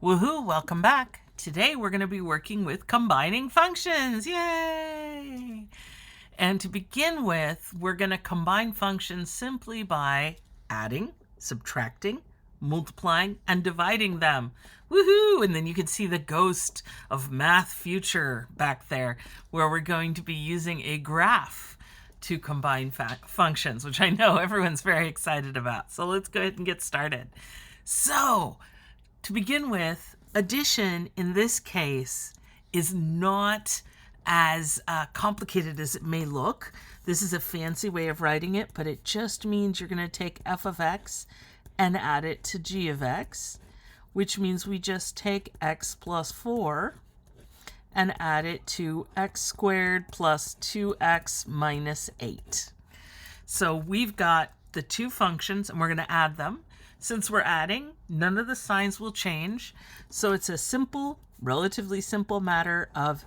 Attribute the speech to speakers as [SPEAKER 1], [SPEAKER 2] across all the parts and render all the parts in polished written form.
[SPEAKER 1] Woohoo, welcome back. Today we're going to be working with combining functions. Yay! And to begin with, we're going to combine functions simply by adding, subtracting, multiplying, and dividing them. Woohoo! And then you can see the ghost of math future back there, where we're going to be using a graph to combine functions, which I know everyone's very excited about. So let's go ahead and get started. So, to begin with, addition in this case is not as complicated as it may look. This is a fancy way of writing it, but it just means you're going to take f of x and add it to g of x, which means we just take x plus 4 and add it to x squared plus 2x minus 8. So we've got the two functions, and we're going to add them. Since we're adding, none of the signs will change. So it's a simple, relatively simple matter of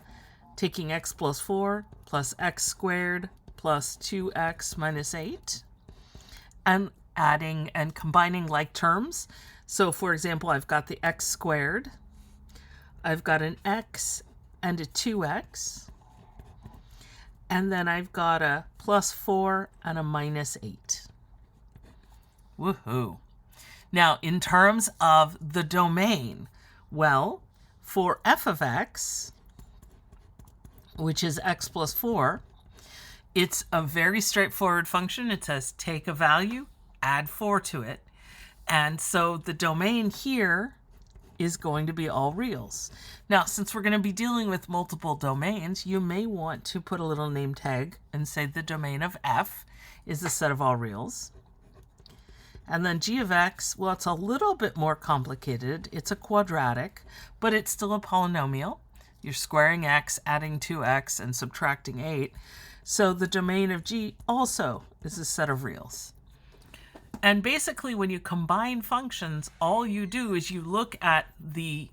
[SPEAKER 1] taking x plus 4 plus x squared plus 2x minus 8 and adding and combining like terms. So for example, I've got the x squared, I've got an x and a 2x, and then I've got a plus 4 and a minus 8. Woohoo! Now, in terms of the domain, well, for f of x, which is x plus 4, it's a very straightforward function. It says take a value, add 4 to it. And so the domain here is going to be all reals. Now, since we're going to be dealing with multiple domains, you may want to put a little name tag and say the domain of f is the set of all reals. And then g of x, well, it's a little bit more complicated. It's a quadratic, but it's still a polynomial. You're squaring x, adding 2x, and subtracting 8. So the domain of g also is a set of reals. And basically, when you combine functions, all you do is you look at the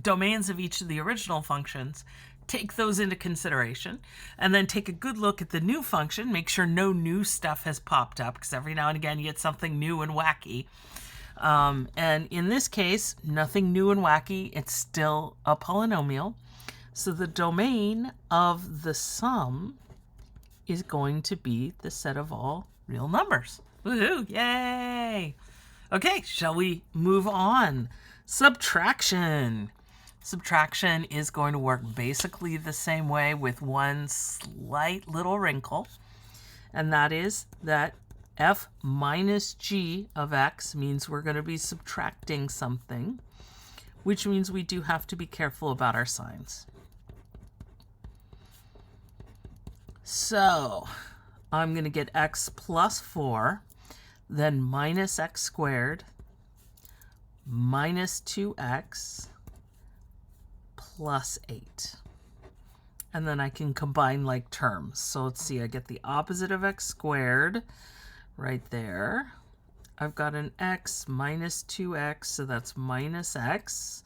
[SPEAKER 1] domains of each of the original functions, take those into consideration, and then take a good look at the new function, make sure no new stuff has popped up, because every now and again you get something new and wacky. And in this case, nothing new and wacky. It's still a polynomial. So the domain of the sum is going to be the set of all real numbers. Woohoo! Yay! Okay, shall we move on? Subtraction. Subtraction is going to work basically the same way with one slight little wrinkle, and that is that f minus g of x means we're going to be subtracting something, which means we do have to be careful about our signs. So I'm going to get x plus 4, then minus x squared, minus 2x, plus 8. And then I can combine like terms. So let's see, I get the opposite of x squared right there. I've got an x minus 2x, so that's minus x.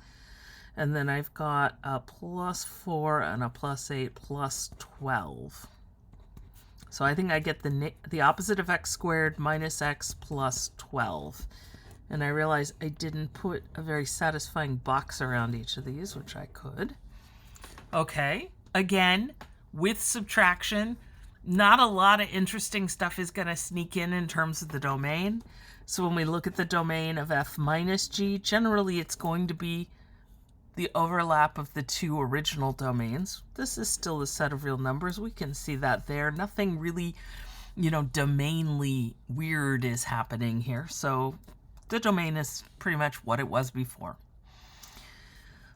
[SPEAKER 1] And then I've got a plus 4 and a plus 8 plus 12. So I think I get the opposite of x squared minus x plus 12. And I realize I didn't put a very satisfying box around each of these, which I could. Okay, again, with subtraction, not a lot of interesting stuff is going to sneak in terms of the domain. So when we look at the domain of f minus g, generally it's going to be the overlap of the two original domains. This is still a set of real numbers. We can see that there. Nothing really, domainly weird is happening here. So the domain is pretty much what it was before.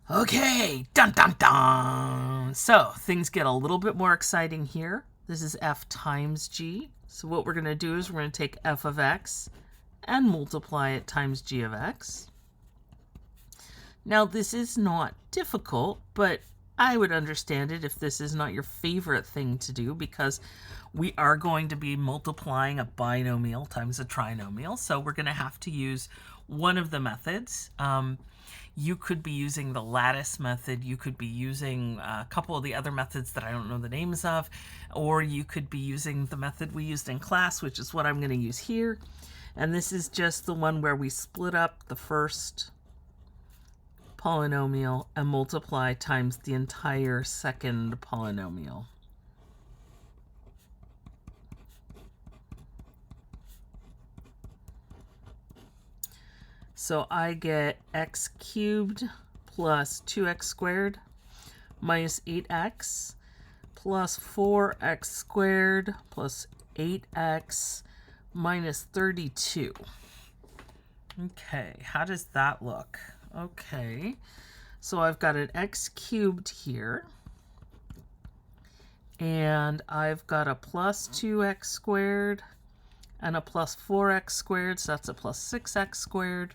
[SPEAKER 1] Okay, dun dun dun. So things get a little bit more exciting here. This is f times g. So what we're going to do is we're going to take f of x and multiply it times g of x. Now this is not difficult, but I would understand it if this is not your favorite thing to do, because we are going to be multiplying a binomial times a trinomial. So we're going to have to use one of the methods. You could be using the lattice method. You could be using a couple of the other methods that I don't know the names of, or you could be using the method we used in class, which is what I'm going to use here. And this is just the one where we split up the first polynomial and multiply times the entire second polynomial. So I get x cubed plus 2x squared minus 8x plus 4x squared plus 8x minus 32. Okay, how does that look? Okay, so I've got an x cubed here, and I've got a plus 2x squared and a plus 4x squared, so that's a plus 6x squared.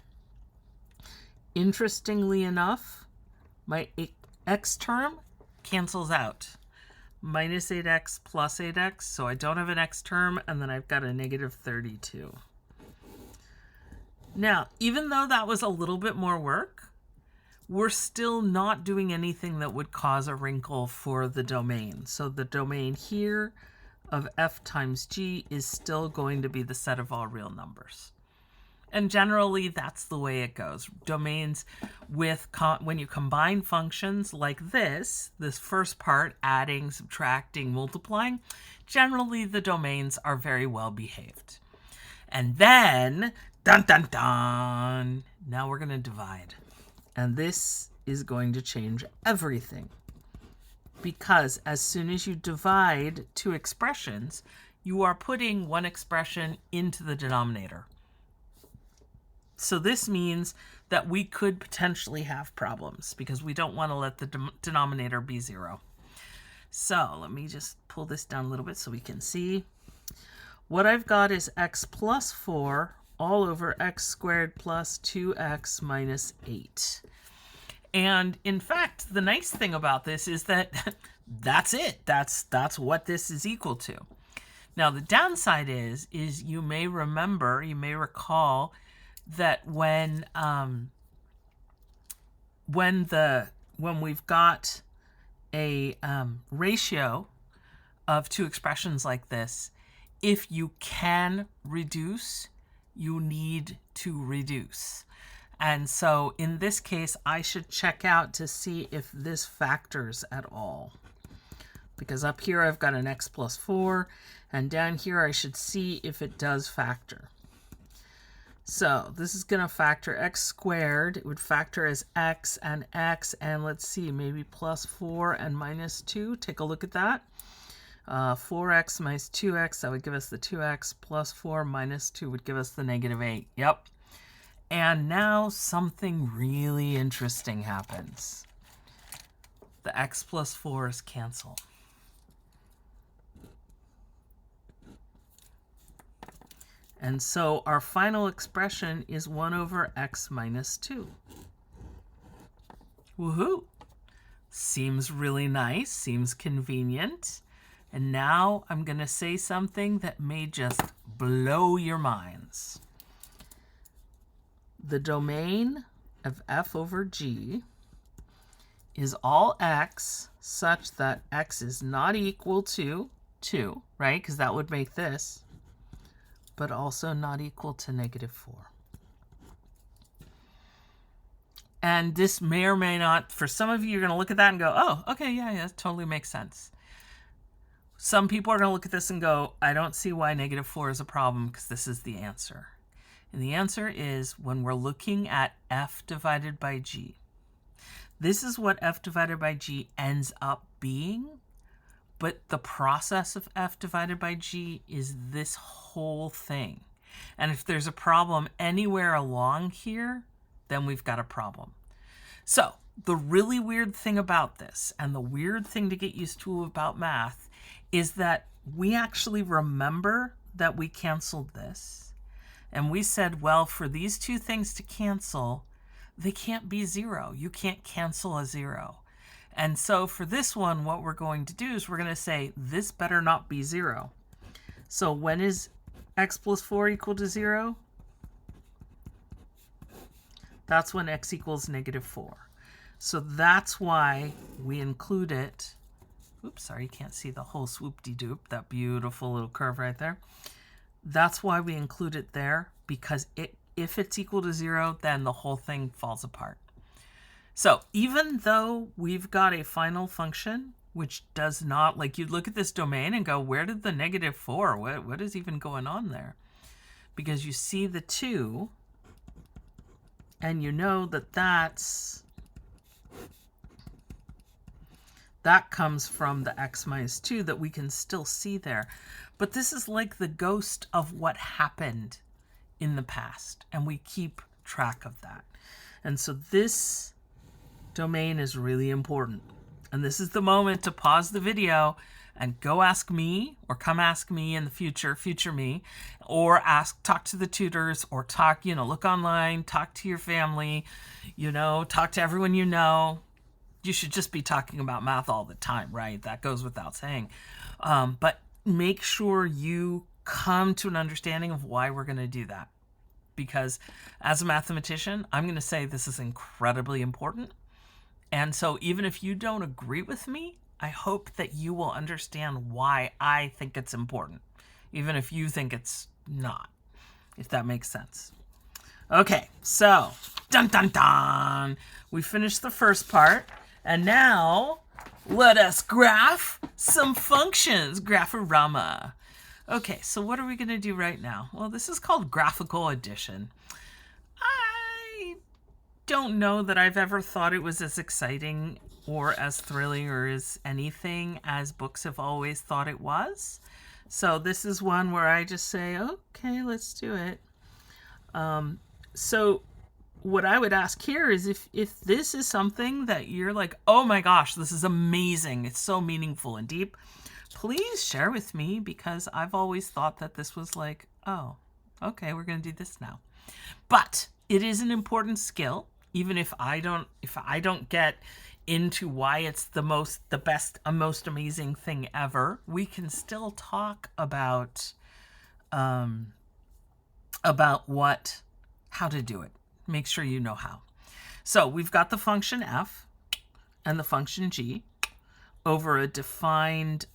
[SPEAKER 1] Interestingly enough, my x term cancels out. Minus 8x plus 8x, so I don't have an x term, and then I've got a negative 32. Now, even though that was a little bit more work, we're still not doing anything that would cause a wrinkle for the domain. So the domain here of f times g is still going to be the set of all real numbers. And generally, that's the way it goes. Domains with, when you combine functions like this first part, adding, subtracting, multiplying, generally the domains are very well behaved. And then, dun dun dun, now we're going to divide. And this is going to change everything. Because as soon as you divide two expressions, you are putting one expression into the denominator. So this means that we could potentially have problems because we don't want to let the denominator be 0. So let me just pull this down a little bit so we can see. What I've got is x plus 4 all over x squared plus 2x minus 8. And in fact, the nice thing about this is that that's it. That's what this is equal to. Now, the downside is you may recall that when we've got a ratio of two expressions like this, if you can reduce, you need to reduce. And so in this case, I should check out to see if this factors at all. Because up here I've got an x plus 4, and down here I should see if it does factor. So this is going to factor x squared. It would factor as x, and let's see, maybe plus 4 and minus 2. Take a look at that. 4x minus 2x, that would give us the 2x, plus 4 minus 2 would give us the negative 8. Yep. And now something really interesting happens. The x plus 4's cancel. And so our final expression is 1 over x minus 2. Woohoo! Seems really nice, seems convenient. And now I'm going to say something that may just blow your minds. The domain of f over g is all x such that x is not equal to 2, right? Because that would make this. But also not equal to negative 4. And this may or may not, for some of you, you're going to look at that and go, oh, okay, yeah, it totally makes sense. Some people are going to look at this and go, I don't see why negative 4 is a problem because this is the answer. And the answer is when we're looking at f divided by g. This is what f divided by g ends up being. But the process of f divided by g is this whole thing. And if there's a problem anywhere along here, then we've got a problem. So the really weird thing about this, and the weird thing to get used to about math, is that we actually remember that we canceled this. And we said, well, for these two things to cancel, they can't be 0. You can't cancel a 0. And so for this one, what we're going to do is we're going to say this better not be 0. So when is x plus 4 equal to 0? That's when x equals negative 4. So that's why we include it. Oops, sorry, you can't see the whole swoop-de-doop, that beautiful little curve right there. That's why we include it there, because if it's equal to 0, then the whole thing falls apart. So even though we've got a final function, which does not, like, you'd look at this domain and go, where did the -4? What is even going on there? Because you see the 2, and you know that that comes from the x minus 2 that we can still see there. But this is like the ghost of what happened in the past, and we keep track of that. And so this domain is really important. And this is the moment to pause the video and go ask me, or come ask me in the future me, or talk to the tutors, or talk, look online, talk to your family, talk to everyone you know. You should just be talking about math all the time, right? That goes without saying. But make sure you come to an understanding of why we're going to do that. Because as a mathematician, I'm going to say this is incredibly important. And so even if you don't agree with me, I hope that you will understand why I think it's important, even if you think it's not, if that makes sense. Okay, so, dun dun dun, we finished the first part, and now let us graph some functions, Graphorama. Okay, so what are we going to do right now? Well, this is called graphical addition. I don't know that I've ever thought it was as exciting or as thrilling or as anything as books have always thought it was. So this is one where I just say, okay, let's do it. So what I would ask here is if this is something that you're like, oh my gosh, this is amazing, it's so meaningful and deep, please share with me, because I've always thought that this was like, oh, okay, we're going to do this now. But it is an important skill. Even if I don't get into why it's the most amazing thing ever, we can still talk about how to do it. Make sure you know how. So we've got the function f and the function g over a defined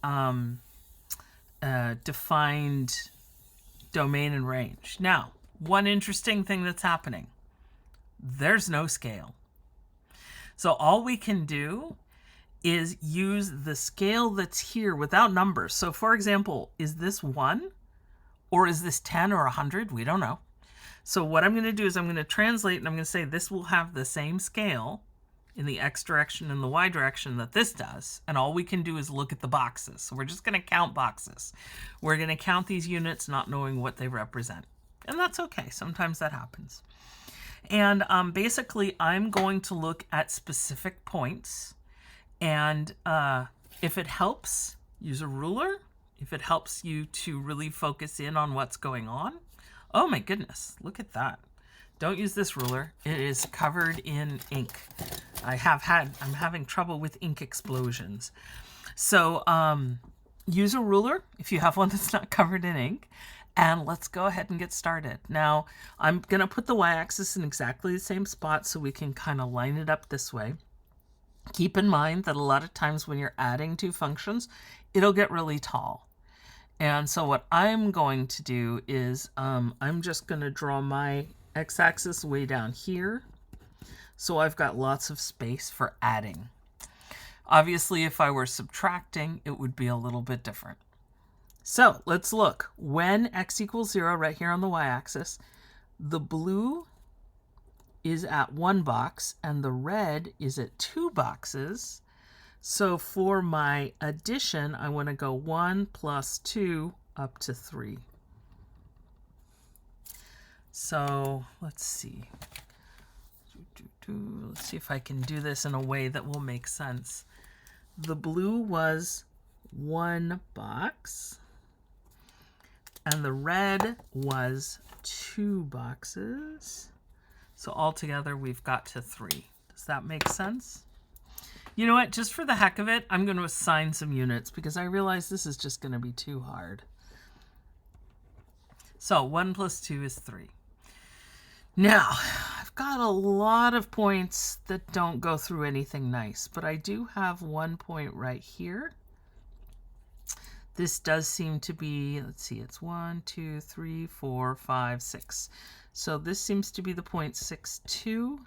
[SPEAKER 1] domain and range. Now, one interesting thing that's happening: there's no scale. So all we can do is use the scale that's here without numbers. So for example, is this 1 or is this 10 or 100? We don't know. So what I'm going to do is I'm going to translate, and I'm going to say this will have the same scale in the x direction and the y direction that this does. And all we can do is look at the boxes. So we're just going to count boxes. We're going to count these units not knowing what they represent. And that's okay. Sometimes that happens. And basically, I'm going to look at specific points. And if it helps, use a ruler. If it helps you to really focus in on what's going on. Oh my goodness, look at that. Don't use this ruler. It is covered in ink. I'm having trouble with ink explosions. So use a ruler if you have one that's not covered in ink. And let's go ahead and get started. Now, I'm going to put the y-axis in exactly the same spot so we can kind of line it up this way. Keep in mind that a lot of times when you're adding two functions, it'll get really tall. And so what I'm going to do is I'm just going to draw my x-axis way down here. So I've got lots of space for adding. Obviously, if I were subtracting, it would be a little bit different. So let's look. When x equals 0, right here on the y-axis, the blue is at 1 box and the red is at 2 boxes. So for my addition, I want to go 1 plus 2 up to 3. So let's see. Let's see if I can do this in a way that will make sense. The blue was 1 box. And the red was 2 boxes. So altogether, we've got to 3. Does that make sense? You know what? Just for the heck of it, I'm going to assign some units because I realize this is just going to be too hard. So 1 plus 2 is 3. Now, I've got a lot of points that don't go through anything nice, but I do have one point right here. This does seem to be, let's see, it's 1, 2, 3, 4, 5, 6. So this seems to be the point 6, 2.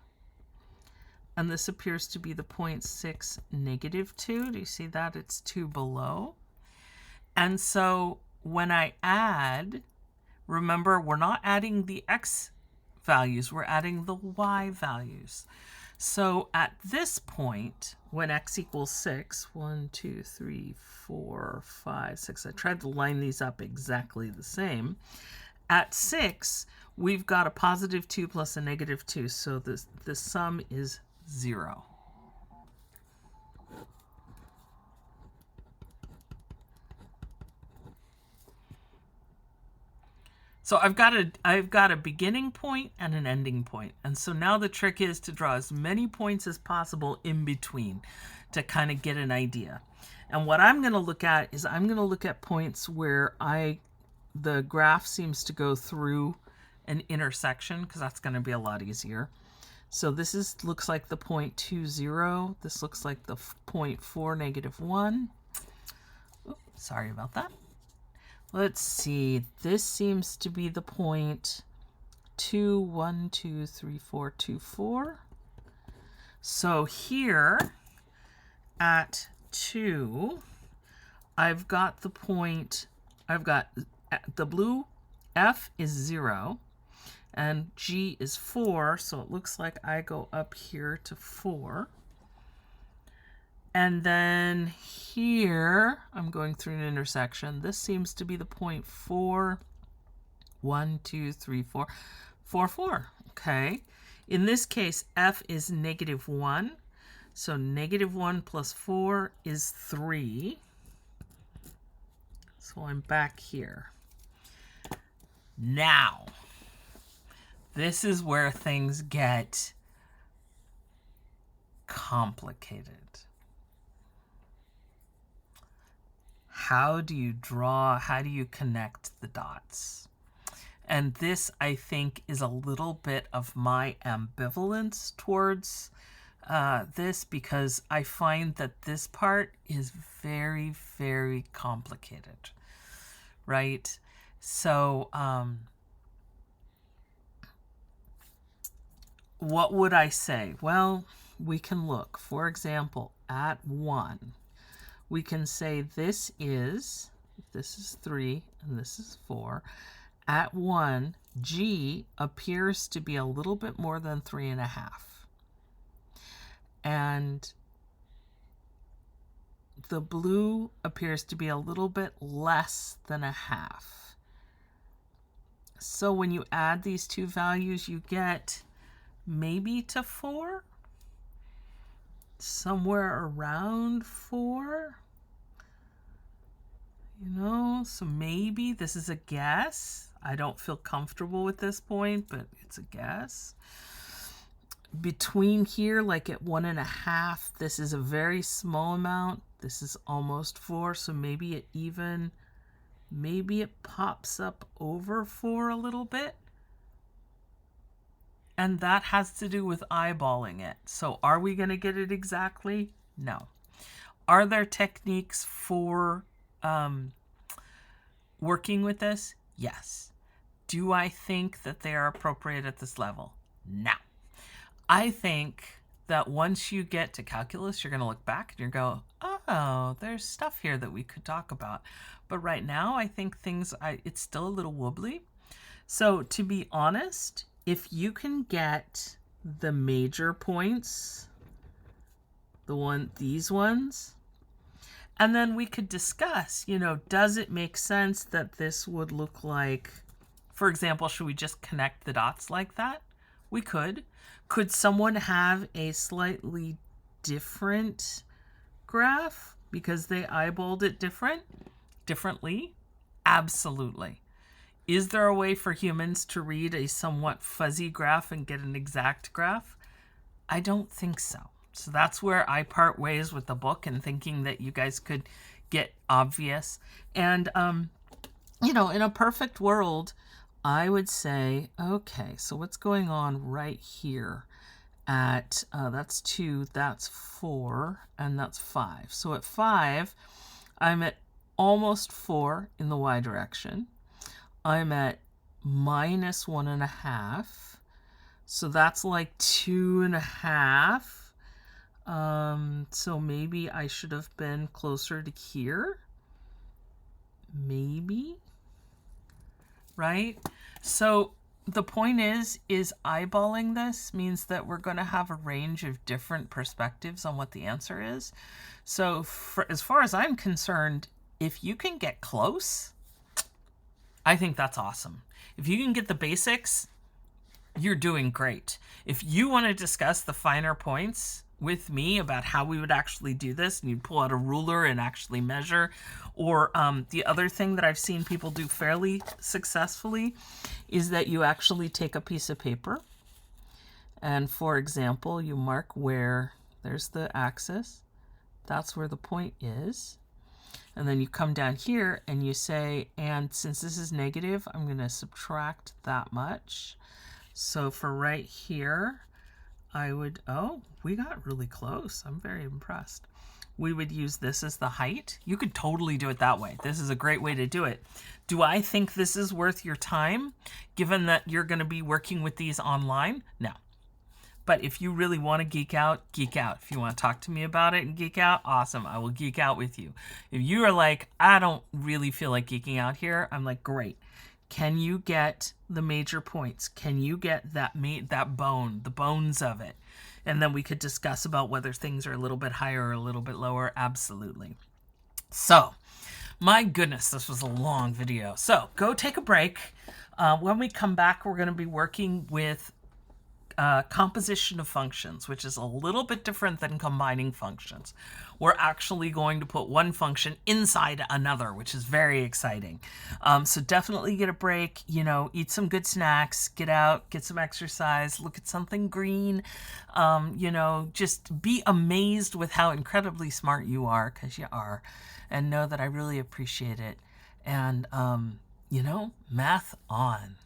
[SPEAKER 1] and this appears to be the 0.6, -2. Do you see that? It's 2 below. And so when I add, remember, we're not adding the x values, we're adding the y values. So at this point, when x equals 6, 1, 2, 3, 4, 5, 6, I tried to line these up exactly the same. At 6, we've got a +2 plus a -2, so the sum is 0. So I've got a beginning point and an ending point. And so now the trick is to draw as many points as possible in between to kind of get an idea. And what I'm going to look at is I'm going to look at points where the graph seems to go through an intersection, because that's going to be a lot easier. So this looks like the 0.20. This looks like the 0.4, -1. Oops, sorry about that. Let's see, this seems to be the 0.2, 1, 2, 3, 4, 2, 4. So here at 2, I've got the blue F is 0 and G is 4. So it looks like I go up here to 4. And then here, I'm going through an intersection. This seems to be the 0.4, 1, 2, 3, 4, 4, 4. Okay. In this case, F is -1. So -1 plus 4 is 3. So I'm back here. Now, this is where things get complicated. How do you draw? How do you connect the dots? And this, I think, is a little bit of my ambivalence towards this, because I find that this part is very, very complicated, right? So what would I say? Well, we can look, for example, at 1. We can say this is 3 and this is 4. At 1, G appears to be a little bit more than 3.5. And the blue appears to be a little bit less than 1/2. So when you add these two values, you get maybe to 4, somewhere around 4. So maybe this is a guess. I don't feel comfortable with this point, but it's a guess. Between here, like at 1.5, this is a very small amount. This is almost 4, so maybe it pops up over 4 a little bit. And that has to do with eyeballing it. So are we going to get it exactly? No. Are there techniques for working with this? Yes. Do I think that they are appropriate at this level? No. I think that once you get to calculus, you're going to look back and you're going, oh, there's stuff here that we could talk about. But right now, I think it's still a little wobbly. So to be honest, if you can get the major points, these ones, and then we could discuss, does it make sense that this would look like, for example, should we just connect the dots like that? We could. Could someone have a slightly different graph because they eyeballed it differently? Absolutely. Is there a way for humans to read a somewhat fuzzy graph and get an exact graph? I don't think so. So that's where I part ways with the book and thinking that you guys could get obvious. And, in a perfect world, I would say, okay, so what's going on right here at, that's 2, that's 4, and that's 5. So at 5, I'm at almost 4 in the y direction. I'm at -1.5. So that's like 2.5. So maybe I should have been closer to here. Maybe. Right? So the point is eyeballing this means that we're going to have a range of different perspectives on what the answer is. So as far as I'm concerned, if you can get close, I think that's awesome. If you can get the basics, you're doing great. If you want to discuss the finer points with me about how we would actually do this, and you pull out a ruler and actually measure, or the other thing that I've seen people do fairly successfully is that you actually take a piece of paper and, for example, you mark where there's the axis. That's where the point is. And then you come down here and you say, and since this is negative, I'm going to subtract that much. So for right here, I would, oh, we got really close. I'm very impressed. We would use this as the height. You could totally do it that way. This is a great way to do it. Do I think this is worth your time, given that you're going to be working with these online? No. But if you really want to geek out, geek out. If you want to talk to me about it and geek out, awesome. I will geek out with you. If you are like, I don't really feel like geeking out here, I'm like, great. Can you get the major points? Can you get that bone, the bones of it? And then we could discuss about whether things are a little bit higher or a little bit lower. Absolutely. So, my goodness, this was a long video. So, go take a break. When we come back, we're going to be working with composition of functions, which is a little bit different than combining functions. We're actually going to put one function inside another, which is very exciting. So definitely get a break, eat some good snacks, get out, get some exercise, look at something green, just be amazed with how incredibly smart you are, because you are, and know that I really appreciate it. And, math on.